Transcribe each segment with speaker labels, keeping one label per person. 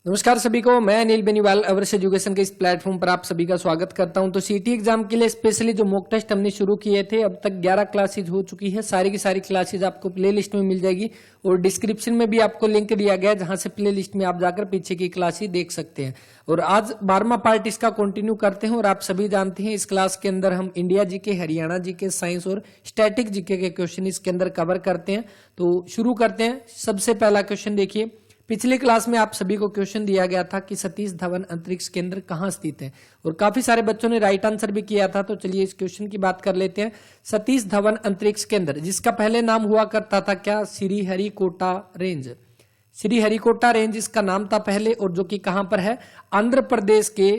Speaker 1: नमस्कार सभी को, मैं अनिल बेनीवाल अवर्स एजुकेशन के इस प्लेटफॉर्म पर आप सभी का स्वागत करता हूं। तो सीटी एग्जाम के लिए स्पेशली जो मॉक टेस्ट हमने शुरू किए थे, अब तक 11 क्लासेज हो चुकी है। सारी की सारी क्लासेज आपको प्लेलिस्ट में मिल जाएगी और डिस्क्रिप्शन में भी आपको लिंक दिया गया है, जहां से प्लेलिस्ट में आप जाकर पीछे की क्लासेज देख सकते हैं। और आज 12वां पार्ट इसका कंटिन्यू करते हैं। और आप सभी जानते हैं इस क्लास के अंदर हम India GK, Haryana GK, science और स्टैटिक जीके के क्वेश्चन इसके अंदर कवर करते हैं। तो शुरू करते हैं। सबसे पहला क्वेश्चन देखिए, पिछली क्लास में आप सभी को क्वेश्चन दिया गया था कि सतीश धवन अंतरिक्ष केंद्र कहां स्थित है, और काफी सारे बच्चों ने राइट आंसर भी किया था। तो चलिए इस क्वेश्चन की बात कर लेते हैं। सतीश धवन अंतरिक्ष केंद्र, जिसका पहले नाम हुआ करता था क्या, श्रीहरिकोटा रेंज। श्रीहरिकोटा रेंज इसका नाम था पहले, और जो कि कहां पर है, आंध्र प्रदेश के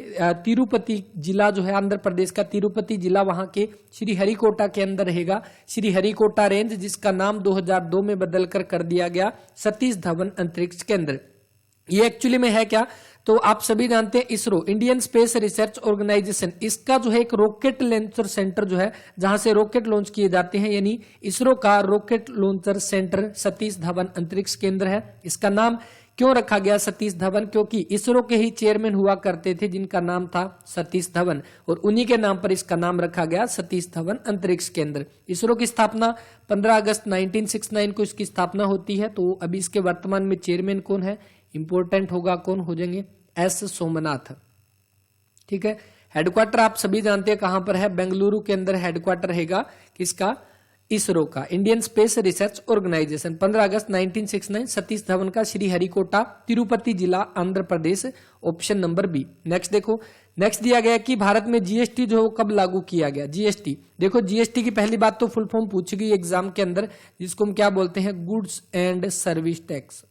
Speaker 1: तिरुपति जिला जो है, आंध्र प्रदेश का तिरुपति जिला, वहां के श्रीहरिकोटा के अंदर रहेगा श्रीहरिकोटा रेंज, जिसका नाम 2002 में बदलकर कर दिया गया सतीश धवन अंतरिक्ष केंद्र। ये एक्चुअली में है क्या, तो आप सभी जानते हैं ISRO, Indian space research organisation, इसका जो है एक रॉकेट लॉन्चर सेंटर जो है, जहां से रॉकेट लॉन्च किए जाते हैं, यानी इसरो का rocket launcher centre Satish Dhawan अंतरिक्ष केंद्र है। इसका नाम क्यों रखा गया सतीश धवन, क्योंकि इसरो के ही चेयरमैन हुआ करते थे जिनका नाम था सतीश धवन, और उन्हीं के नाम पर इसका नाम रखा गया सतीश धवन अंतरिक्ष केंद्र। इसरो की स्थापना 15 अगस्त 1969 को इसकी स्थापना होती है। तो अभी इसके वर्तमान में चेयरमैन कौन है, इंपॉर्टेंट होगा, कौन हो जाएंगे, एस सोमनाथ। ठीक है। हेडक्वार्टर आप सभी जानते हैं कहां पर है, बेंगलुरु के अंदर हेडक्वार्टर रहेगा किसका, इसरो का, इंडियन स्पेस रिसर्च ऑर्गेनाइजेशन। 15 अगस्त 1969 सतीश धवन का, श्रीहरिकोटा, तिरुपति जिला, Andhra Pradesh. Option number B. Next देखो, नेक्स्ट दिया गया कि भारत में जीएसटी जो कब लागू किया गया। जीएसटी देखो, जीएसटी की पहली बात तो फुल फॉर्म पूछी गई एग्जाम के अंदर, जिसको हम क्या बोलते हैं, goods and service tax.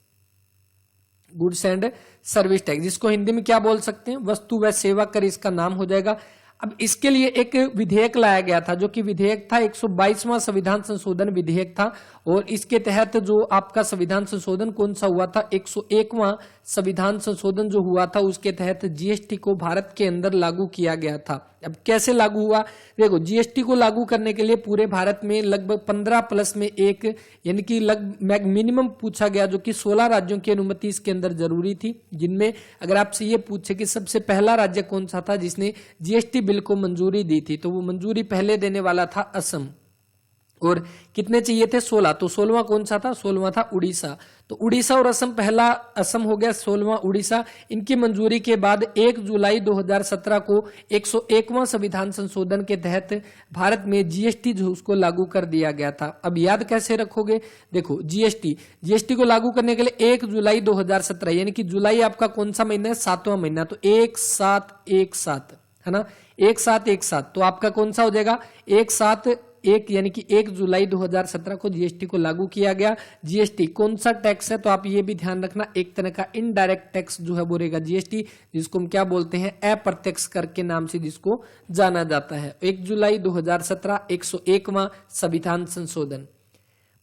Speaker 1: Goods and service tax, जिसको हिंदी में क्या बोल सकते हैं, वस्तु व सेवा कर, इसका नाम हो जाएगा। अब इसके लिए एक विधेयक लाया गया था, जो कि विधेयक था 122वां संविधान संशोधन विधेयक था, और इसके तहत जो आपका संविधान संशोधन कौन सा हुआ था, 101वां संविधान संशोधन जो हुआ था, उसके तहत जीएसटी को भारत के अंदर लागू किया गया था। अब कैसे लागू हुआ, देखो, जीएसटी को लागू करने के लिए पूरे भारत में लगभग 15 प्लस में एक, यानी कि लगभग मिनिमम पूछा गया, जो कि 16 राज्यों की अनुमति इसके अंदर जरूरी थी। जिनमें अगर आपसे ये पूछे कि सबसे पहला राज्य कौन सा था जिसने जीएसटी बिल को मंजूरी दी थी, तो वो मंजूरी पहले देने वाला था असम। और कितने चाहिए थे, 16। तो 16वां कौन सा था, 16वां था उड़ीसा। तो उड़ीसा और असम, पहला असम हो गया, 16वां उड़ीसा। इनकी मंजूरी के बाद 1 जुलाई 2017 को 101वां संविधान संशोधन के तहत भारत में जीएसटी जो उसको लागू कर दिया गया था। अब याद कैसे रखोगे, देखो, जीएसटी को लागू करने के लिए 1 जुलाई 2017, यानी कि जुलाई आपका कौन सा महीना है, 7वां महीना। तो 1717 है ना, 1717। तो आपका कौन सा हो जाएगा, 171, यानी कि 1 जुलाई 2017 को जीएसटी को लागू किया गया। जीएसटी कौन सा टैक्स है, तो आप ये भी ध्यान रखना, एक तरह का इनडायरेक्ट टैक्स जो है वो रहेगा जीएसटी, जिसको हम क्या बोलते हैं, अप्रत्यक्ष कर के नाम से जिसको जाना जाता है। 1 जुलाई 2017, 101वां संविधान संशोधन।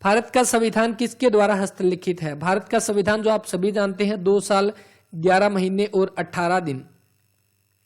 Speaker 1: भारत का संविधान किसके द्वारा हस्तलिखित है। भारत का संविधान जो आप सभी जानते हैं 2 साल 11 महीने और 18 दिन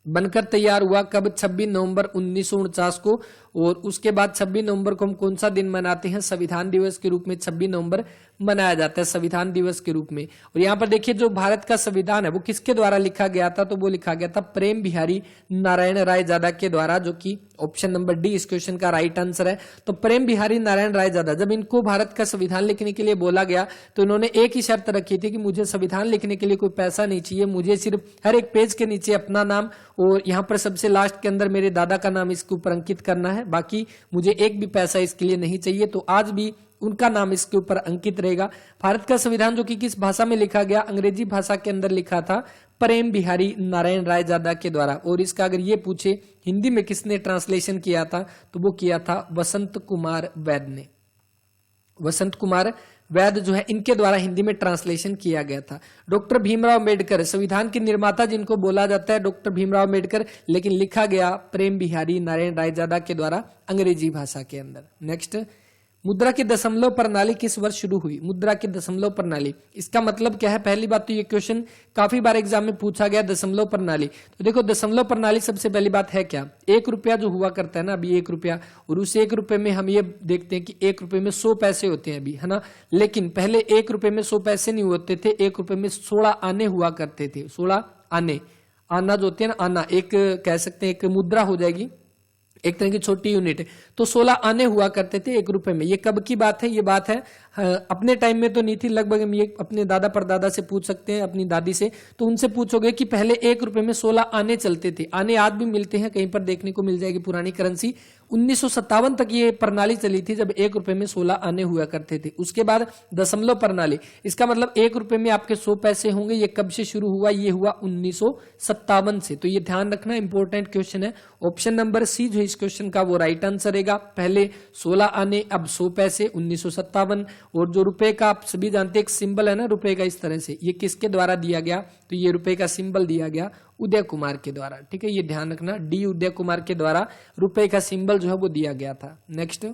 Speaker 1: बनकर तैयार हुआ। कब, 26 नवंबर 1949 को। और उसके बाद 26 नवंबर को हम कौन सा दिन मनाते हैं, संविधान दिवस के रूप में 26 नवंबर मनाया जाता है, संविधान दिवस के रूप में। और यहाँ पर देखिए, जो भारत का संविधान है वो किसके द्वारा लिखा गया था, तो वो लिखा गया था प्रेम बिहारी नारायण रायजादा के द्वारा, जो कि ऑप्शन नंबर डी इस क्वेश्चन का राइट आंसर है। तो प्रेम बिहारी नारायण रायजादा, जब इनको भारत का संविधान लिखने के लिए बोला गया, तो इन्होंने एक ही शर्त रखी थी कि मुझे संविधान लिखने के लिए कोई पैसा नहीं चाहिए, मुझे सिर्फ हर एक पेज के नीचे अपना नाम और यहाँ पर सबसे लास्ट के अंदर मेरे दादा का नाम इसके ऊपर अंकित करना है, बाकी मुझे एक भी पैसा इसके लिए नहीं चाहिए। तो आज भी उनका नाम इसके ऊपर अंकित रहेगा। भारत का संविधान जो कि किस भाषा में लिखा गया, अंग्रेजी भाषा के अंदर लिखा था प्रेम बिहारी नारायण रायजादा के द्वारा। और इसका अगर ये पूछे हिंदी में किसने ट्रांसलेशन किया था, तो वो किया था वसंत कुमार वैद ने। वसंत कुमार वैद जो है, इनके द्वारा हिंदी में ट्रांसलेशन किया गया था। डॉक्टर भीमराव अम्बेडकर, संविधान के निर्माता जिनको बोला जाता है डॉक्टर भीमराव अम्बेडकर, लेकिन लिखा गया प्रेम बिहारी नारायण रायजादा के द्वारा अंग्रेजी भाषा के अंदर। नेक्स्ट, मुद्रा की दशमलव प्रणाली किस वर्ष शुरू हुई? मुद्रा की दशमलव प्रणाली, इसका मतलब क्या है? पहली बात तो ये क्वेश्चन काफी बार एग्जाम में पूछा गया, दशमलव प्रणाली। तो देखो दशमलव प्रणाली सबसे पहली बात है क्या, 1 रुपया जो हुआ करता है ना अभी 1 रुपया, और उस 1 रुपये में हम ये देखते हैं कि 1 रुपये में 100 पैसे होते हैं अभी, है ना। लेकिन पहले 1 रुपये में 100 पैसे नहीं होते थे, 1 रुपये में 16 आने हुआ करते थे। 16 आने, आना जो होते हैं ना, आना एक कह सकते हैं एक मुद्रा हो जाएगी, एक तरह की छोटी यूनिट। तो 16 आने हुआ करते थे 1 रुपए में। ये कब की बात है? ये बात है अपने टाइम में तो नहीं थी, लगभग हम ये अपने दादा परदादा से पूछ सकते हैं, अपनी दादी से, तो उनसे पूछोगे कि पहले 1 रुपए में 16 आने चलते थे। आने आज भी मिलते हैं, कहीं पर देखने को मिल जाएगी पुरानी करेंसी। 1957 तक ये प्रणाली चली थी जब 1 रुपए में 16 आने हुआ करते थे। उसके बाद दशमलव प्रणाली, इसका मतलब 1 रुपए में आपके 100 पैसे होंगे। ये कब से शुरू हुआ? ये हुआ 1957 से। तो ये ध्यान रखना, इंपॉर्टेंट क्वेश्चन है। ऑप्शन नंबर सी जो इस क्वेश्चन का वो राइट आंसर रहेगा। पहले 16 आने, अब 100 पैसे, 1957। और जो रुपए का आप सभी जानते हैं एक सिंबल है ना रुपए का, इस तरह से, ये किसके द्वारा दिया गया? तो ये रुपए का सिंबल दिया गया उदय कुमार के द्वारा। ठीक है, ये ध्यान रखना, डी उदय कुमार के द्वारा रुपए का सिंबल जो है वो दिया गया था। नेक्स्ट,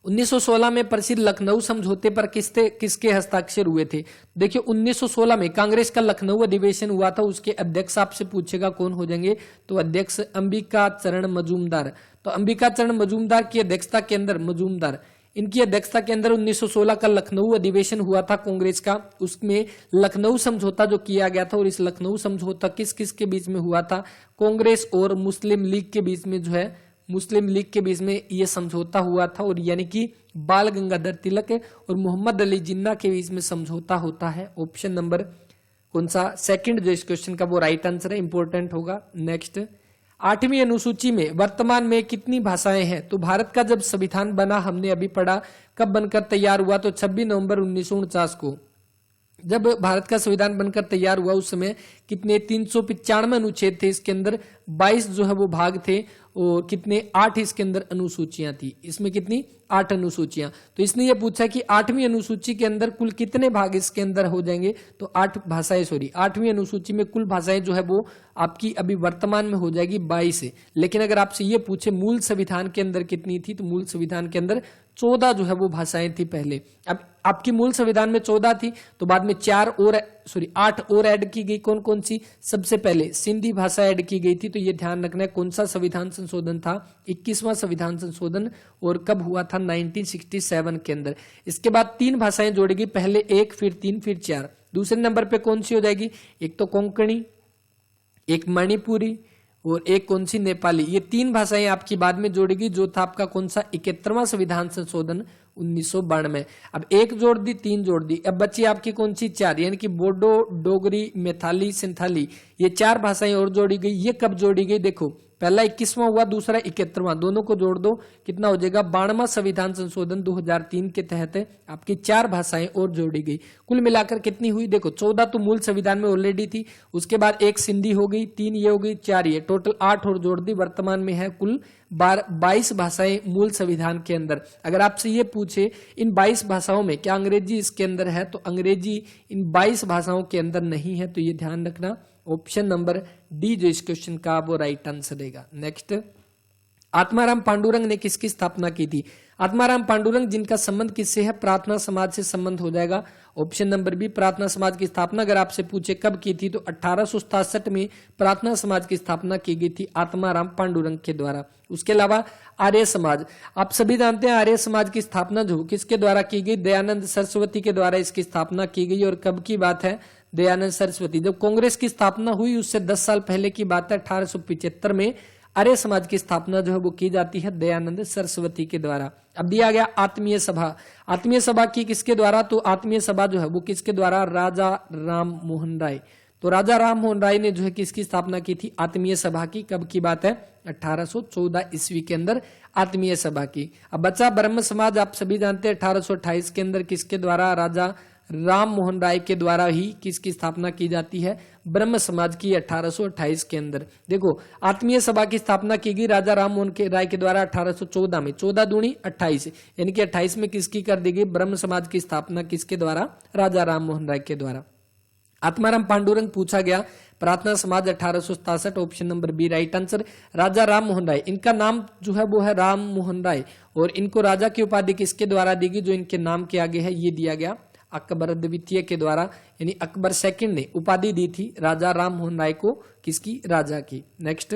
Speaker 1: 1916 में प्रसिद्ध लखनऊ समझौते पर किसके हस्ताक्षर हुए थे? देखिए 1916 में कांग्रेस का लखनऊ अधिवेशन हुआ था, उसके अध्यक्ष आपसे पूछेगा कौन हो जाएंगे? तो अध्यक्ष अंबिका चरण मजूमदार। तो अंबिका चरण मजूमदार की अध्यक्षता के अंदर, मजूमदार इनकी अध्यक्षता के अंदर 1916 का लखनऊ अधिवेशन हुआ था कांग्रेस का। उसमें लखनऊ समझौता जो किया गया था, और इस लखनऊ समझौता किस किस के बीच में हुआ था? कांग्रेस और मुस्लिम लीग के बीच में जो है, मुस्लिम लीग के बीच में ये समझौता हुआ था। और यानी कि बाल गंगाधर तिलक और मोहम्मद अली जिन्ना के बीच में समझौता होता है। ऑप्शन नंबर कौन सा? सेकंड जो इस क्वेश्चन का वो राइट आंसर है, इंपॉर्टेंट होगा। नेक्स्ट, 8वीं अनुसूची में वर्तमान में कितनी भाषाएं हैं? तो भारत का जब संविधान बना, हमने अभी पढ़ा, कब बनकर तैयार हुआ? तो 26 नवंबर 1949 को जब भारत का संविधान बनकर तैयार हुआ, उस समय कितने 395 अनुच्छेद थे, इसके अंदर 22 जो है वो भाग थे, और कितने 8 इसके अंदर अनुसूचियां थी। इसमें कितनी? 8 अनुसूचियां। तो इसने ये पूछा कि 8वीं अनुसूची के अंदर कुल कितने भाग इसके अंदर हो जाएंगे? तो 8 भाषाएं, सॉरी 8वीं अनुसूची में कुल भाषाएं जो है वो आपकी अभी वर्तमान में हो जाएगी 22 है। लेकिन अगर आपसे ये पूछे मूल संविधान के अंदर कितनी थी, तो मूल संविधान के अंदर 14 जो है वो भाषाएं थी पहले। अब आपकी मूल संविधान में 14 थी, तो बाद में 8 और ऐड की गई। कौन कौन सी? सबसे पहले सिंधी भाषा ऐड की गई थी। तो ये ध्यान रखना है, कौन सा संविधान संशोधन था? 21वां संविधान संशोधन, और कब हुआ था? 1967 के अंदर। इसके बाद 3 भाषाएं जोड़ेगी, पहले 1, फिर 3, फिर 4। दूसरे नंबर पे कौन सी हो जाएगी? एक तो कोंकणी, एक मणिपुरी, और एक कौन सी? नेपाली। ये 3 भाषाएं आपकी बाद में जोड़ेगी, जो था आपका कौन सा? 71वां संविधान संशोधन 1992। अब 1 जोड़ दी, 3 जोड़ दी, अब बची आपकी कौन सी? 4, यानी कि बोडो, डोगरी, मैथाली, सिंथाली, ये 4 भाषाएं और जोड़ी गई। ये कब जोड़ी गई? देखो पहला 21वां हुआ, दूसरा 71वां, दोनों को जोड़ दो, कितना हो जाएगा? 92वां संविधान संशोधन 2003 के तहत आपकी 4 भाषाएं और जोड़ी गई। कुल मिलाकर कितनी हुई? देखो 14 तो मूल संविधान में ऑलरेडी थी, उसके बाद 1 सिंधी हो गई, 3 ये हो गई, 4 ये, टोटल 8 और जोड़ दी। वर्तमान में है कुल 22 भाषाएं मूल संविधान के अंदर। अगर आपसे ये पूछे इन 22 भाषाओं में क्या अंग्रेजी इसके अंदर है, तो अंग्रेजी इन 22 भाषाओं के अंदर नहीं है। तो ये ध्यान रखना, ऑप्शन नंबर डी जो इस क्वेश्चन का वो राइट आंसर देगा। नेक्स्ट, आत्माराम पांडुरंग ने किसकी स्थापना की थी? आत्माराम पांडुरंग जिनका संबंध किससे है? प्रार्थना समाज से संबंध हो जाएगा। ऑप्शन नंबर बी, प्रार्थना समाज की स्थापना अगर आपसे पूछे कब की थी, तो 1867 में प्रार्थना समाज की स्थापना की गई थी आत्माराम पांडुरंग के द्वारा। उसके अलावा आर्य समाज, आप सभी जानते हैं आर्य समाज की स्थापना जो किसके द्वारा की गई? दयानंद सरस्वती के द्वारा इसकी स्थापना की गई। और कब की बात है? दयानंद सरस्वती, जब कांग्रेस की स्थापना हुई उससे 10 साल पहले की बात है, 1875 में आर्य समाज की स्थापना जो है वो की जाती है दयानंद सरस्वती के द्वारा। अब दिया गया आत्मीय सभा, आत्मीय सभा की किसके द्वारा? तो आत्मीय सभा जो है वो किसके द्वारा? राजा राम मोहन राय। तो राजा राम मोहन राय ने जो है किसकी स्थापना की थी? आत्मीय सभा की। कब की बात है? 1814 ईस्वी के अंदर आत्मीय सभा की। अब बचा ब्रह्म समाज, आप सभी जानते हैं 1828 के अंदर किसके द्वारा? राजा राम मोहन राय के द्वारा ही किसकी स्थापना की जाती है? ब्रह्म समाज की 1828 के अंदर। देखो आत्मीय सभा की स्थापना की गई राजा राम मोहन राय के द्वारा 1814 में, 14 दूनी 28, यानी कि 28 में किसकी कर दी गई? ब्रह्म समाज की स्थापना किसके द्वारा? राजा राम मोहन राय के द्वारा। आत्माराम पांडुरंग पूछा गया। Prarthana Samaj 1867, option number B right answer. Raja Ram Mohan Roy, इनका नाम जो है वो है राम मोहन राय, और इनको राजा की उपाधि किसके द्वारा दी गई, जो इनके नाम के आगे है ये दिया गया अकबर द्वितीय के द्वारा, यानी अकबर सेकंड ने उपाधि दी थी राजा राम मोहन राय को, किसकी, राजा की। नेक्स्ट,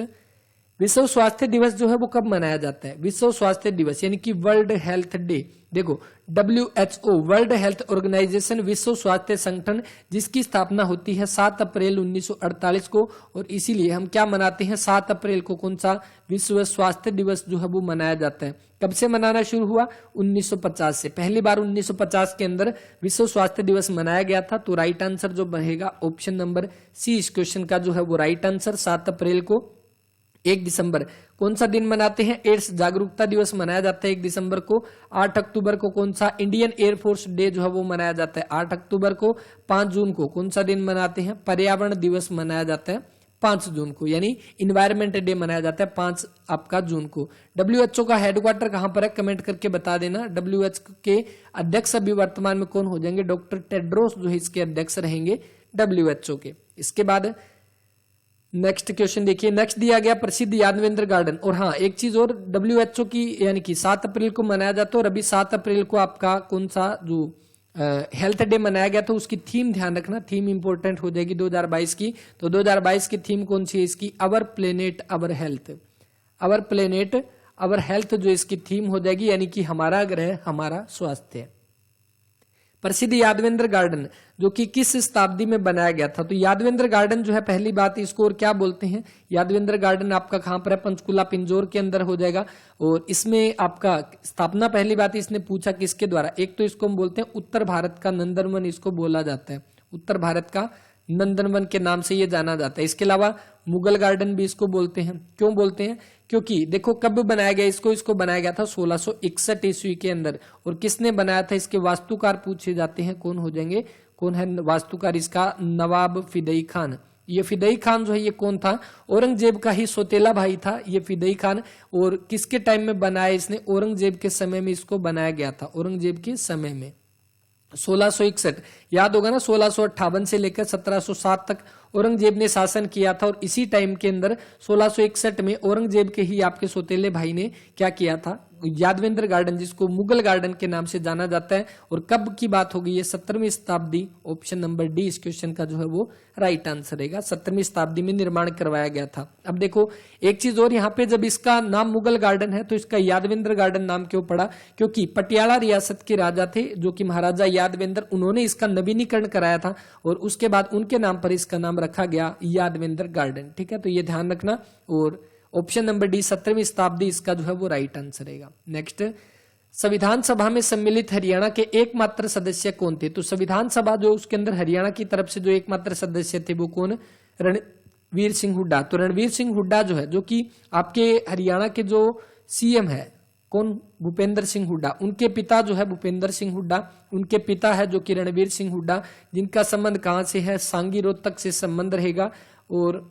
Speaker 1: विश्व स्वास्थ्य दिवस जो है वो कब मनाया जाता है, विश्व स्वास्थ्य दिवस यानी कि वर्ल्ड हेल्थ डे। देखो WHO वर्ल्ड हेल्थ ऑर्गेनाइजेशन, विश्व स्वास्थ्य संगठन, जिसकी स्थापना होती है 7 अप्रैल 1948 को, और इसीलिए हम क्या मनाते हैं 7 अप्रैल को, कौन सा, विश्व स्वास्थ्य दिवस जो है वो मनाया जाता है। कब से मनाना शुरू हुआ, 1950 से, पहली बार 1950 के अंदर विश्व स्वास्थ्य दिवस मनाया गया था। तो राइट आंसर जो बनेगा ऑप्शन नंबर सी इस क्वेश्चन का जो है वो राइट आंसर। 7 अप्रैल को। 1 दिसंबर कौन सा दिन मनाते हैं, एड्स जागरूकता दिवस मनाया जाता है 1 दिसंबर को। 8 अक्टूबर को कौन सा, इंडियन एयरफोर्स डे जो है वो मनाया जाता है 8 अक्टूबर को। 5 जून को कौन सा दिन मनाते हैं, पर्यावरण दिवस मनाया जाता है 5 जून को, यानी इन्वायरमेंट डे मनाया जाता है 5 आपका जून को। WHO का हेडक्वार्टर कहां पर है, कमेंट करके बता देना। WHO के अध्यक्ष अभी वर्तमान में कौन हो जाएंगे, डॉक्टर टेड्रोस जो है इसके अध्यक्ष रहेंगे WHO के। इसके बाद नेक्स्ट क्वेश्चन देखिए, नेक्स्ट दिया गया प्रसिद्ध यादवेंद्र गार्डन। और हाँ, एक चीज और, WHO की यानी कि 7 अप्रैल को मनाया जाता है, और अभी 7 अप्रैल को आपका कौन सा जो हेल्थ डे मनाया गया था उसकी थीम ध्यान रखना, थीम इंपॉर्टेंट हो जाएगी 2022 की। तो 2022 की थीम कौन सी है इसकी, our planet our health, our planet our health जो इसकी थीम हो जाएगी, यानी कि हमारा ग्रह हमारा स्वास्थ्य। प्रसिद्ध यादवेंद्र गार्डन जो कि किस शताब्दी में बनाया गया था, तो यादवेंद्र गार्डन जो है, पहली बात इसको और क्या बोलते हैं, यादवेंद्र गार्डन आपका कहां पर है, पंचकुला पिंजौर के अंदर हो जाएगा। और इसमें आपका स्थापना, पहली बात इसने पूछा किसके द्वारा, एक तो इसको हम बोलते हैं उत्तर भारत का नंदनवन इसको बोला जाता है, उत्तर भारत का नंदनवन के नाम से ये जाना जाता है। इसके अलावा मुगल गार्डन भी इसको बोलते हैं। क्यों बोलते हैं, क्योंकि देखो कब बनाया गया इसको बनाया गया था 1661 ईस्वी के अंदर। और किसने बनाया था, इसके वास्तुकार पूछे जाते हैं, कौन हो जाएंगे, कौन है वास्तुकार इसका, नवाब फिदई खान। ये फिदई खान जो है ये कौन था, औरंगजेब का ही सौतेला भाई था ये फिदई खान। और किसके टाइम में बनाया इसने, औरंगजेब के समय में इसको बनाया गया था, औरंगजेब के समय में 1661, याद होगा ना, 1658 से लेकर 1707 तक औरंगजेब ने शासन किया था। और इसी टाइम के अंदर 1661 में औरंगजेब के ही आपके सौतेले भाई ने क्या किया था, यादवेंद्र गार्डन, जिसको मुगल गार्डन के नाम से जाना जाता है। और कब की बात होगी, ये 17वीं शताब्दी, ऑप्शन नंबर डी इस क्वेश्चन का जो है वो राइट आंसर रहेगा। 17वीं शताब्दी में निर्माण करवाया गया था। अब देखो एक चीज और, यहाँ पे जब इसका नाम मुगल गार्डन है तो इसका यादवेंद्र गार्डन नाम क्यों पड़ा, क्योंकि पटियाला रियासत के राजा थे जो कि महाराजा यादवेंद्र, उन्होंने इसका नवीनीकरण कराया था और उसके बाद उनके नाम पर इसका नाम रखा गया यादवेंद्र गार्डन। ठीक है, तो ये ध्यान रखना। और ऑप्शन नंबर डी 17वीं शताब्दी इसका जो है वो राइट आंसर रहेगा। नेक्स्ट, संविधान सभा में सम्मिलित हरियाणा के एकमात्र सदस्य कौन थे, तो संविधान सभा जो उसके अंदर हरियाणा की तरफ से जो एकमात्र सदस्य थे वो कौन, रणवीर सिंह हुड्डा। तो रणवीर सिंह हुड्डा जो है, जो कि आपके हरियाणा के जो CM है, कौन, भूपेंद्र सिंह हुड्डा, उनके पिता जो है भूपेंद्र सिंह हुड्डा, उनके पिता है जो कि रणवीर सिंह हुड्डा, जिनका संबंध कहां से है, सांगी रोहतक से संबंध रहेगा। और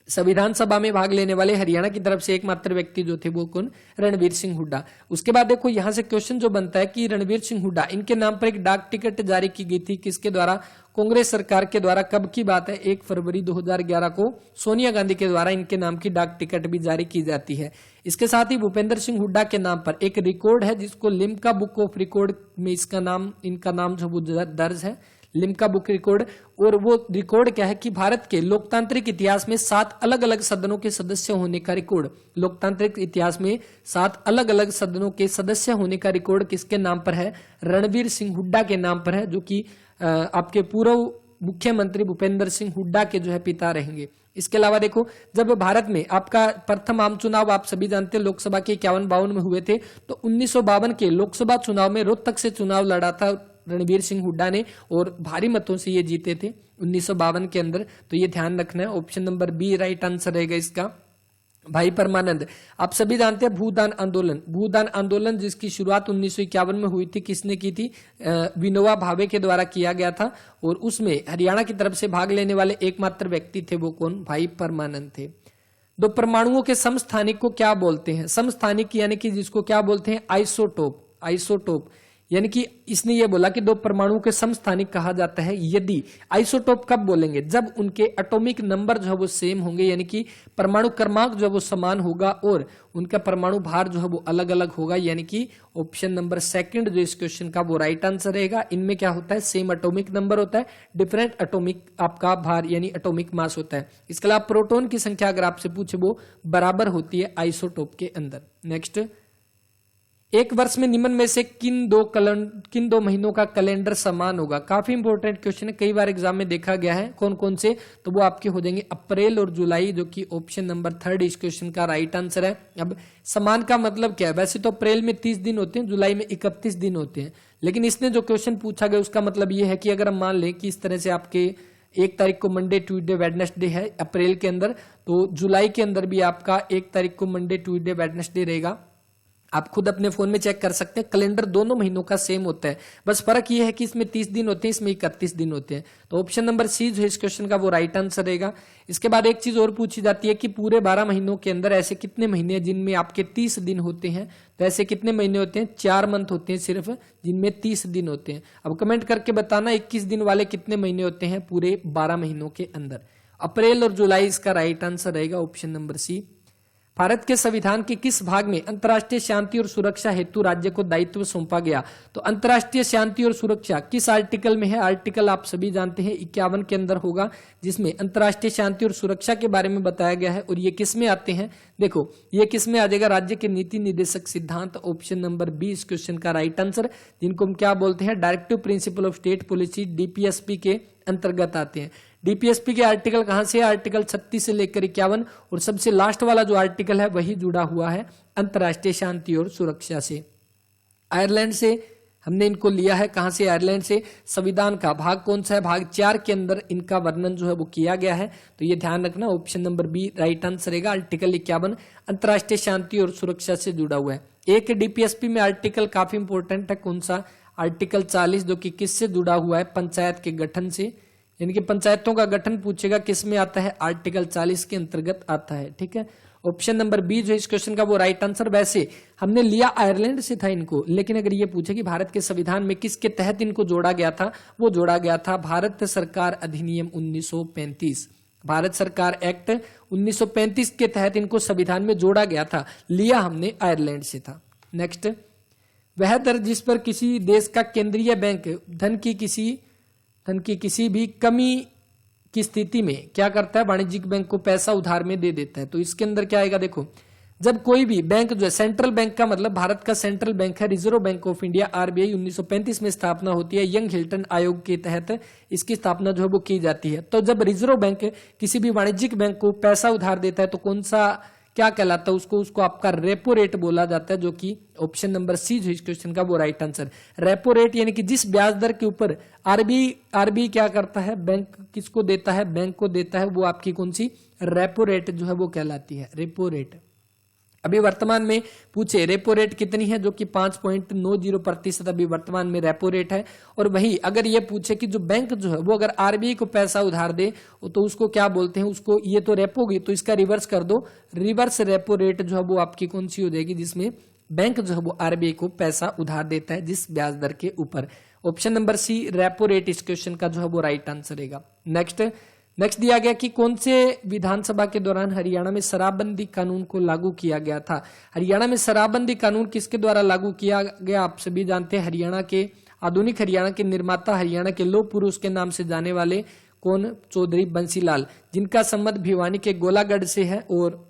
Speaker 1: संविधान सभा में भाग लेने वाले हरियाणा की तरफ से एकमात्र व्यक्ति जो थे वो कौन, रणवीर सिंह हुड्डा। उसके बाद देखो यहां से क्वेश्चन जो बनता है कि रणवीर सिंह हुड्डा, इनके नाम पर एक डाक टिकट जारी की गई थी, किसके द्वारा, कांग्रेस सरकार के द्वारा। कब की बात है, 1 फरवरी 2011 को सोनिया गांधी के द्वारा इनके नाम की डाक टिकट भी जारी की जाती है। इसके साथ ही भूपेंद्र सिंह हुड्डा के नाम पर एक रिकॉर्ड है जिसको लिम्का बुक ऑफ रिकॉर्ड में इसका नाम, इनका नाम जो वो दर्ज है, लिम्का बुक रिकॉर्ड। और वो रिकॉर्ड क्या है कि भारत के लोकतांत्रिक इतिहास में 7 अलग अलग सदनों के सदस्य होने का रिकॉर्ड, लोकतांत्रिक इतिहास में 7 अलग अलग सदनों के सदस्य होने का रिकॉर्ड किसके नाम पर है, रणवीर सिंह हुड्डा के नाम पर है, जो कि आपके पूर्व मुख्यमंत्री भूपेंद्र सिंह हुड्डा के जो है पिता रहेंगे। इसके अलावा देखो, जब भारत में आपका प्रथम आम चुनाव आप सभी जानते हैं लोकसभा के 51-52 में हुए थे, तो 1952 के लोकसभा चुनाव में रोहतक से चुनाव लड़ा था रणवीर सिंह हुड्डा ने और भारी मतों से ये जीते थे 1952 के अंदर। तो ये ध्यान रखना है, option number B right answer रहेगा इसका। भाई परमानंद, आप सभी जानते हैं भूदान आंदोलन, भूदान आंदोलन जिसकी शुरुआत 1951 में हुई थी, किसने की थी, विनोबा भावे के द्वारा किया गया था। और उसमें हरियाणा की तरफ से भाग लेने वाले एकमात्र व्यक्ति थे वो कौन, भाई परमानंद थे। 2 परमाणुओं के समस्थानिक को क्या बोलते हैं, समस्थानिक यानी कि जिसको क्या बोलते हैं, आइसोटोप, आइसोटोप यानी कि इसने ये बोला कि दो परमाणुओं के समस्थानिक कहा जाता है यदि, आइसोटोप कब बोलेंगे, जब उनके एटॉमिक नंबर जो है वो सेम होंगे, यानी कि परमाणु क्रमांक जो है वो समान होगा और उनका परमाणु भार जो है वो अलग अलग होगा, यानी कि ऑप्शन नंबर सेकंड जो इस क्वेश्चन का वो राइट आंसर रहेगा। इनमें क्या होता है, सेम एटॉमिक नंबर होता है, डिफरेंट एटॉमिक आपका भार यानी एटॉमिक मास होता है। इसके अलावा प्रोटॉन की संख्या अगर आपसे पूछे वो बराबर होती है आइसोटोप के अंदर। नेक्स्ट, एक वर्ष में निम्न में से किन दो महीनों का कैलेंडर समान होगा। काफी इंपॉर्टेंट क्वेश्चन है, कई बार एग्जाम में देखा गया है। कौन कौन से, तो वो आपके हो जाएंगे अप्रैल और जुलाई, जो कि ऑप्शन नंबर थर्ड इस क्वेश्चन का राइट आंसर है। अब समान का मतलब क्या है, वैसे तो अप्रैल में 30 दिन होते हैं, जुलाई में 31 दिन होते हैं, लेकिन इसने जो क्वेश्चन पूछा गया उसका मतलब ये है कि अगर हम मान लें कि इस तरह से आपके 1 तारीख को मंडे ट्यूसडे वेडनेसडे है अप्रैल के अंदर, तो जुलाई के अंदर भी आपका 1 तारीख को मंडे ट्यूसडे वेडनेसडे रहेगा। आप खुद अपने फोन में चेक कर सकते हैं, कैलेंडर दोनों महीनों का सेम होता है, बस फर्क ये है कि इसमें 30 दिन होते हैं, इसमें 31 दिन होते हैं। तो ऑप्शन नंबर सी जो है इस क्वेश्चन का वो राइट आंसर रहेगा। इसके बाद एक चीज और पूछी जाती है कि पूरे 12 महीनों के अंदर ऐसे कितने महीने हैं जिनमें आपके 30 दिन होते हैं। तो ऐसे कितने महीने होते हैं, 4 मंथ होते हैं सिर्फ जिनमें 30 दिन होते हैं। अब कमेंट करके बताना 21 दिन वाले कितने महीने होते हैं पूरे 12 महीनों के अंदर। अप्रैल और जुलाई इसका राइट आंसर रहेगा ऑप्शन नंबर सी। भारत के संविधान के किस भाग में अंतर्राष्ट्रीय शांति और सुरक्षा हेतु राज्य को दायित्व सौंपा गया। तो अंतर्राष्ट्रीय शांति और सुरक्षा किस आर्टिकल में है, आर्टिकल आप सभी जानते हैं 51 के अंदर होगा, जिसमें अंतर्राष्ट्रीय शांति और सुरक्षा के बारे में बताया गया है। और ये किस में आते हैं, देखो ये किस में आ जाएगा, राज्य के नीति निर्देशक सिद्धांत, ऑप्शन नंबर बी इस क्वेश्चन का राइट आंसर, जिनको हम क्या बोलते हैं, directive principle of state policy, DPSP के अंतर्गत आते हैं। डीपीएसपी के आर्टिकल कहां से है, आर्टिकल 36 से लेकर 51, और सबसे लास्ट वाला जो आर्टिकल है वही जुड़ा हुआ है अंतर्राष्ट्रीय शांति और सुरक्षा से। आयरलैंड से हमने इनको लिया है, कहां से, आयरलैंड से। संविधान का भाग कौन सा है, भाग 4 के अंदर इनका वर्णन जो है वो किया गया है। तो ये ध्यान रखना, option number B right answer रहेगा। आर्टिकल 51 अंतर्राष्ट्रीय शांति और सुरक्षा से जुड़ा हुआ है। एक डीपीएसपी में आर्टिकल काफी इंपॉर्टेंट है, कौन सा, आर्टिकल 40, जो कि किससे जुड़ा हुआ है, पंचायत के गठन से, यानी कि पंचायतों का गठन पूछेगा किस में आता है, आर्टिकल 40 के अंतर्गत आता है। ठीक है, ऑप्शन नंबर बी जो इस क्वेश्चन का वो राइट आंसर। वैसे हमने लिया आयरलैंड से था इनको, लेकिन अगर ये पूछे कि भारत के संविधान में किसके तहत इनको जोड़ा गया था, वो जोड़ा गया था भारत सरकार अधिनियम 1935, भारत सरकार एक्ट 1935 के तहत इनको संविधान में जोड़ा गया था। लिया हमने आयरलैंड से था। नेक्स्ट, वह दर जिस पर किसी देश का केंद्रीय बैंक धन की किसी भी कमी की स्थिति में क्या करता है, वाणिज्यिक बैंक को पैसा उधार में दे देता है। तो इसके अंदर क्या आएगा, देखो जब कोई भी बैंक जो है, सेंट्रल बैंक का मतलब भारत का सेंट्रल बैंक है, reserve bank of India RBI, 1935 में स्थापना होती है, यंग हिल्टन आयोग के तहत इसकी स्थापना जो है वो की जाती है। तो जब रिजर्व बैंक किसी भी वाणिज्यिक बैंक को पैसा उधार देता है तो कौन सा क्या कहलाता है, उसको आपका रेपो रेट बोला जाता है, जो कि ऑप्शन नंबर सी जो इस क्वेश्चन का वो राइट आंसर। रेपो रेट यानी कि जिस ब्याज दर के ऊपर आरबीआई क्या करता है, बैंक किसको देता है, बैंक को देता है, वो आपकी कौन सी, रेपो रेट जो है वो कहलाती है, रेपो रेट। अभी वर्तमान में पूछे रेपो रेट कितनी है, जो कि 5.90% अभी वर्तमान में रेपो रेट है। और वही अगर ये पूछे कि जो बैंक जो है वो अगर आरबीआई को पैसा उधार दे तो उसको क्या बोलते हैं, उसको, ये तो रेपो गई तो इसका रिवर्स कर दो, रिवर्स रेपो रेट जो है वो आपकी कौन सी हो जाएगी, जिसमें बैंक जो है वो आरबीआई को पैसा उधार देता है जिस ब्याज दर के ऊपर। Option number C repo rate इस क्वेश्चन का जो है वो राइट आंसर रहेगा। नेक्स्ट दिया गया कि कौन से विधानसभा के दौरान हरियाणा में शराबबंदी कानून को लागू किया गया था। हरियाणा में शराबबंदी कानून किसके द्वारा लागू किया गया, आप सभी जानते हैं, हरियाणा के आधुनिक हरियाणा के निर्माता, हरियाणा के लौह पुरुष के नाम से जाने वाले कौन, चौधरी बंसीलाल, जिनका संबंध भिवानी के गोलागढ़ से है। और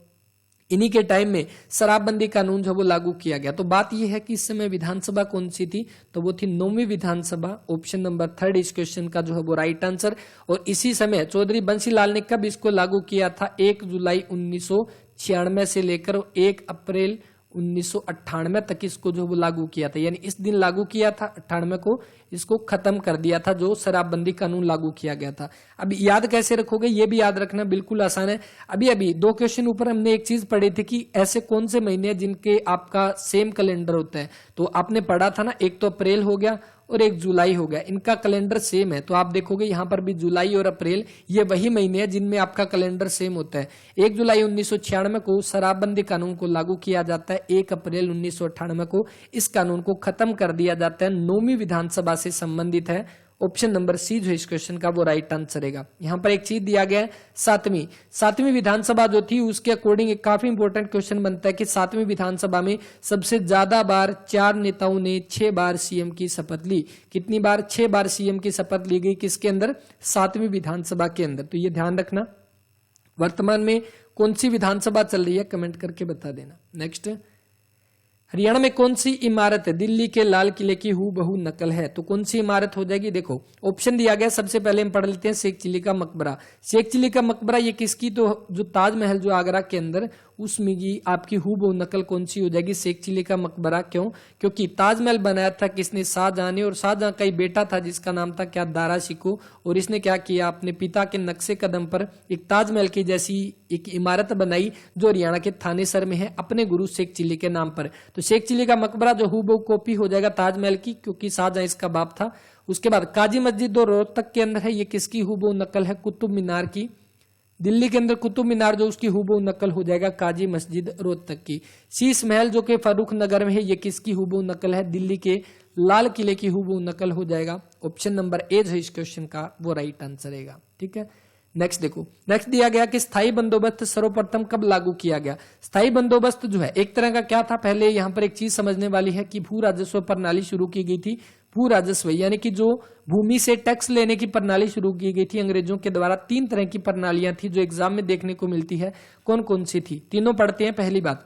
Speaker 1: इन्हीं के टाइम में शराबबंदी कानून जो वो लागू किया गया। तो बात यह है कि इस समय विधानसभा कौन सी थी, तो वो थी 9वीं विधानसभा, ऑप्शन नंबर थर्ड इस क्वेश्चन का जो है वो राइट आंसर। और इसी समय चौधरी बंसीलाल ने कब इसको लागू किया था, 1 जुलाई 1996 से लेकर 1 अप्रैल 1998 तक इसको जो वो लागू किया था, यानी इस दिन लागू किया था, 98 को इसको खत्म कर दिया था जो शराबबंदी कानून लागू किया गया था। अब याद कैसे रखोगे, ये भी याद रखना बिल्कुल आसान है। अभी 2 क्वेश्चन ऊपर हमने एक चीज पढ़ी थी कि ऐसे कौन से महीने हैं जिनके आपका सेम कैलेंडर होता है। तो आपने पढ़ा था ना, एक तो अप्रैल हो गया और एक जुलाई हो गया। इनका कैलेंडर सेम है, तो आप देखोगे यहाँ पर भी जुलाई और अप्रैल ये वही महीने हैं जिनमें आपका कैलेंडर सेम होता है। 1 जुलाई 1996 को शराबबंदी कानून को लागू किया जाता है। 1 अप्रैल 1998 को इस कानून को खत्म कर दिया जाता है। 9वीं विधानसभा से संबंधित है। ऑप्शन नंबर सी जो इस क्वेश्चन का वो राइट आंसर रहेगा। यहां पर एक चीज दिया गया है, सातवीं विधानसभा जो थी उसके अकॉर्डिंग एक काफी इंपॉर्टेंट क्वेश्चन बनता है कि सातवीं विधानसभा में सबसे ज्यादा बार 4 नेताओं ने 6 बार सीएम की शपथ ली। कितनी बार? 6 बार सीएम की शपथ ली गई। किसके अंदर? सातवीं विधानसभा के अंदर। तो ये ध्यान रखना। वर्तमान में कौन सी विधानसभा चल रही है कमेंट करके बता देना। नेक्स्ट, हरियाणा में कौन सी इमारत है दिल्ली के लाल किले की हूबहू नकल है? तो कौन सी इमारत हो जाएगी? देखो ऑप्शन दिया गया, सबसे पहले हम पढ़ लेते हैं शेख चिली का मकबरा। शेख चिली का मकबरा ये किसकी? तो जो ताजमहल जो आगरा के अंदर, उसमें की आपकी हूबहू नकल कौन सी हो जाएगी? शेख चिली का मकबरा। क्यों? क्योंकि ताजमहल बनाया था किसने? शाहजहां ने। और शाहजहां का ही बेटा था जिसका नाम था क्या? दारा शिकोह। और इसने क्या किया? अपने पिता के नक्शे कदम पर एक ताजमहल की जैसी एक इमारत बनाई जो हरियाणा के थानेसर में है, अपने गुरु शेख चिली के नाम पर। तो शेख चिली का मकबरा जो हूबहू कॉपी हो जाएगा ताजमहल की, क्योंकि शाहजहां इसका बाप था। उसके बाद काजी मस्जिद जो रोहतक के अंदर है, ये किसकी हूबहू नकल है? कुतुब मीनार की। दिल्ली के अंदर कुतुब मीनार जो उसकी हूबहू नकल हो जाएगा काजी मस्जिद रोहतक की। शीश महल जो कि फर्रुख नगर में है, ये किसकी हूबहू नकल है? दिल्ली के लाल किले की हूबहू नकल हो जाएगा। ऑप्शन नंबर ए जो इस क्वेश्चन का वो राइट आंसर रहेगा। ठीक है, नेक्स्ट देखो। नेक्स्ट दिया गया कि स्थायी बंदोबस्त सर्वप्रथम कब लागू किया गया? स्थायी बंदोबस्त जो है एक तरह का क्या था? पहले यहां पर एक चीज समझने वाली है कि भू राजस्व प्रणाली शुरू की गई थी। भू राजस्व यानी कि जो भूमि से टैक्स लेने की प्रणाली शुरू की गई थी अंग्रेजों के द्वारा। 3 तरह की प्रणालियां थी जो एग्जाम में देखने को मिलती है। कौन कौन सी थी? तीनों पढ़ते हैं। पहली बात,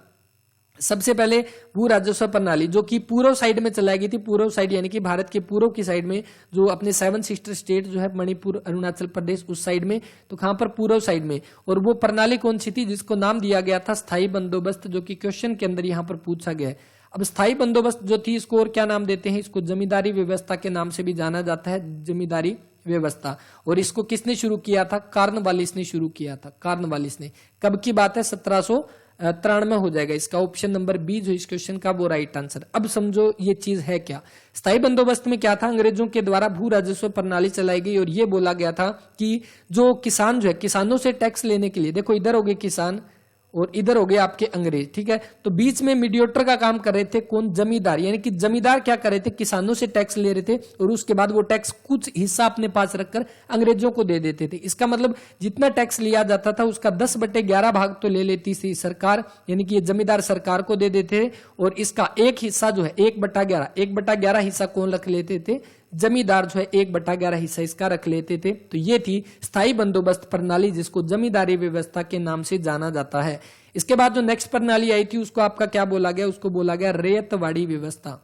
Speaker 1: सबसे पहले भू राजस्व प्रणाली जो कि पूर्व साइड में चलाई गई थी। पूर्व साइड यानी कि भारत के पूर्व की साइड में, जो अपने 7 सिस्टर स्टेट जो है मणिपुर, अरुणाचल प्रदेश, उस साइड में। तो कहां पर? पूर्व साइड में। और वो प्रणाली कौन सी थी? जिसको नाम दिया गया था स्थायी बंदोबस्त, जो कि क्वेश्चन के अंदर यहां पर पूछा गया है। अब स्थायी बंदोबस्त जो थी इसको और क्या नाम देते हैं? इसको जमींदारी व्यवस्था के नाम से भी जाना जाता है, जमींदारी व्यवस्था। और इसको किसने शुरू किया था? कॉर्नवालिस ने शुरू किया था। कॉर्नवालिस ने। कब की बात है? 1793 हो जाएगा इसका। ऑप्शन नंबर बी जो इस क्वेश्चन का वो राइट आंसर। अब समझो ये चीज है क्या। स्थायी बंदोबस्त में क्या था? अंग्रेजों के द्वारा भू राजस्व प्रणाली चलाई गई और ये बोला गया था कि जो किसान जो है, किसानों से टैक्स लेने के लिए, देखो इधर हो गए किसान और इधर हो गए आपके अंग्रेज। ठीक है, तो बीच में मीडिएटर का काम कर रहे थे कौन? जमींदार। यानी कि जमींदार क्या कर रहे थे? किसानों से टैक्स ले रहे थे और उसके बाद वो टैक्स कुछ हिस्सा अपने पास रखकर अंग्रेजों को दे देते थे। इसका मतलब जितना टैक्स लिया जाता था उसका 10/11 भाग तो ले लेती थी सरकार, यानी कि ये जमींदार सरकार को दे देते थे। और इसका एक हिस्सा जो है 1/11 हिस्सा कौन रख लेते थे? जमींदार जो है 1/11 हिस्सा इसका रख लेते थे। तो ये थी स्थायी बंदोबस्त प्रणाली जिसको जमींदारी व्यवस्था के नाम से जाना जाता है। इसके बाद जो नेक्स्ट प्रणाली आई थी उसको आपका क्या बोला गया? उसको बोला गया रैयतवाड़ी व्यवस्था।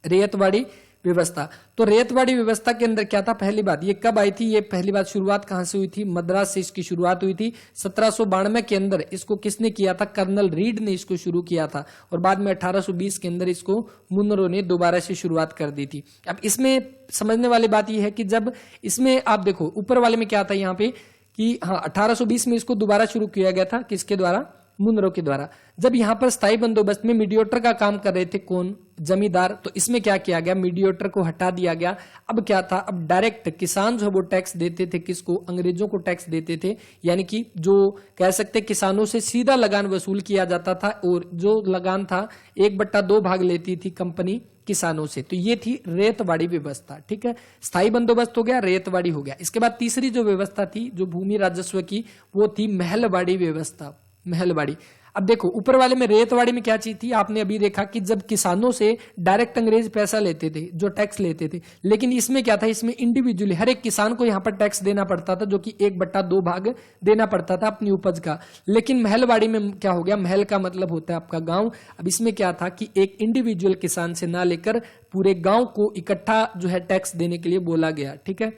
Speaker 1: रैयतवाड़ी व्यवस्था। तो रैयतवाड़ी व्यवस्था के अंदर क्या था? पहली बात ये कब आई थी? ये पहली बात शुरुआत कहां से हुई थी? मद्रास से इसकी शुरुआत हुई थी। 1792 के अंदर इसको किसने किया था? कर्नल रीड ने इसको शुरू किया था। और बाद में 1820 के अंदर इसको मुनरो ने दोबारा से शुरुआत कर दी थी। अब इसमें समझने वाली बात यह है कि जब इसमें आप देखो ऊपर वाले में क्या था यहाँ पे कि हाँ 1820 में इसको दोबारा शुरू किया गया था। किसके द्वारा? मुनरो के द्वारा। जब यहां पर स्थायी बंदोबस्त में मीडिएटर का काम कर रहे थे कौन? जमींदार। तो इसमें क्या किया गया? मीडिएटर को हटा दिया गया। अब क्या था? अब डायरेक्ट किसान जो है वो टैक्स देते थे। किसको? अंग्रेजों को टैक्स देते थे। यानी कि जो कह सकते किसानों से सीधा लगान वसूल किया जाता था और जो लगान था 1/2 भाग लेती थी कंपनी किसानों से। तो ये थी रैयतवाड़ी व्यवस्था। ठीक है, स्थायी बंदोबस्त हो गया, रैयतवाड़ी हो गया। इसके बाद तीसरी जो व्यवस्था थी जो भूमि राजस्व की वो थी महलवाड़ी व्यवस्था। महलवाड़ी। अब देखो ऊपर वाले में रैयतवाड़ी में क्या चीज थी? आपने अभी देखा कि जब किसानों से डायरेक्ट अंग्रेज पैसा लेते थे, जो टैक्स लेते थे। लेकिन इसमें क्या था? इसमें इंडिविजुअली हर एक किसान को यहां पर टैक्स देना पड़ता था, जो कि 1/2 भाग देना पड़ता था अपनी उपज का। लेकिन महलवाड़ी में क्या हो गया? महल का मतलब होता है आपका गांव। अब इसमें क्या था कि एक इंडिविजुअल किसान से ना लेकर पूरे गांव को इकट्ठा जो है टैक्स देने के लिए बोला गया। ठीक है,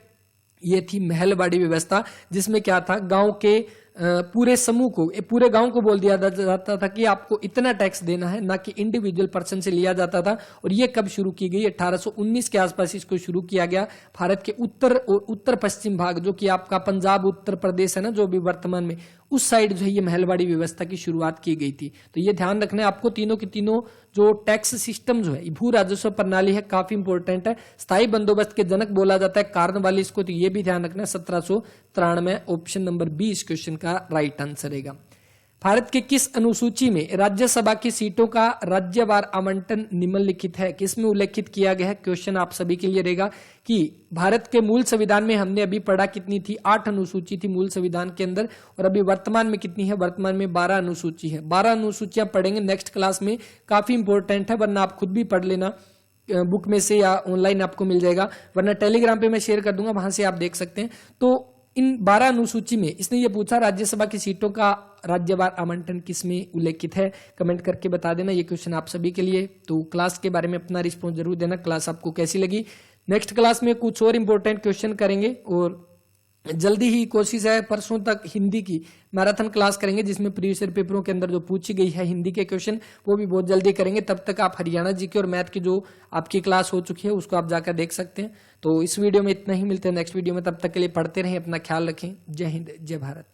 Speaker 1: ये थी महलवाड़ी व्यवस्था जिसमें क्या था? गांव के पूरे समूह को, पूरे गांव को बोल दिया जाता था कि आपको इतना टैक्स देना है, ना कि इंडिविजुअल पर्सन से लिया जाता था। और ये कब शुरू की गई? 1819 के आसपास इसको शुरू किया गया। भारत के उत्तर और उत्तर पश्चिम भाग, जो कि आपका पंजाब उत्तर प्रदेश है ना, जो भी वर्तमान में, उस साइड जो है ये महलवाड़ी व्यवस्था की शुरुआत की गई थी। तो ये ध्यान रखना है आपको, तीनों के तीनों जो टैक्स सिस्टम जो है, भू राजस्व प्रणाली है, काफी इंपॉर्टेंट है। स्थायी बंदोबस्त के जनक बोला जाता है कार्नवालिस को, तो ये भी ध्यान रखना है। 1793 ऑप्शन नंबर बी इस क्वेश्चन का राइट आंसर रहेगा। भारत के किस अनुसूची में राज्यसभा की सीटों का राज्यवार आवंटन निम्नलिखित है? किसमें उल्लेखित किया गया है? क्वेश्चन आप सभी के लिए रहेगा कि भारत के मूल संविधान में हमने अभी पढ़ा कितनी थी? 8 अनुसूची थी मूल संविधान के अंदर, और अभी वर्तमान में कितनी है? वर्तमान में 12 अनुसूची है। 12 अनुसूचियां पढ़ेंगे नेक्स्ट क्लास में, काफी इंपॉर्टेंट है, वरना आप खुद भी पढ़ लेना बुक में से या ऑनलाइन आपको मिल जाएगा, वरना टेलीग्राम पे मैं शेयर कर दूंगा, वहां से आप देख सकते हैं। तो इन 12 अनुसूची में इसने ये पूछा राज्यसभा की सीटों का राज्यवार आवंटन किसमें उल्लेखित है? कमेंट करके बता देना, ये क्वेश्चन आप सभी के लिए। तो क्लास के बारे में अपना रिस्पॉन्स जरूर देना, क्लास आपको कैसी लगी। नेक्स्ट क्लास में कुछ और इंपॉर्टेंट क्वेश्चन करेंगे, और जल्दी ही कोशिश है परसों तक हिंदी की मैराथन क्लास करेंगे, जिसमें प्रीवियस ईयर पेपरों के अंदर जो पूछी गई है हिंदी के क्वेश्चन, वो भी बहुत जल्दी करेंगे। तब तक आप हरियाणा जीके और मैथ की जो आपकी क्लास हो चुकी है उसको आप जाकर देख सकते हैं। तो इस वीडियो में इतना ही, मिलते हैं नेक्स्ट वीडियो में, तब तक के लिए पढ़ते रहें, अपना ख्याल रखें। जय हिंद, जय भारत।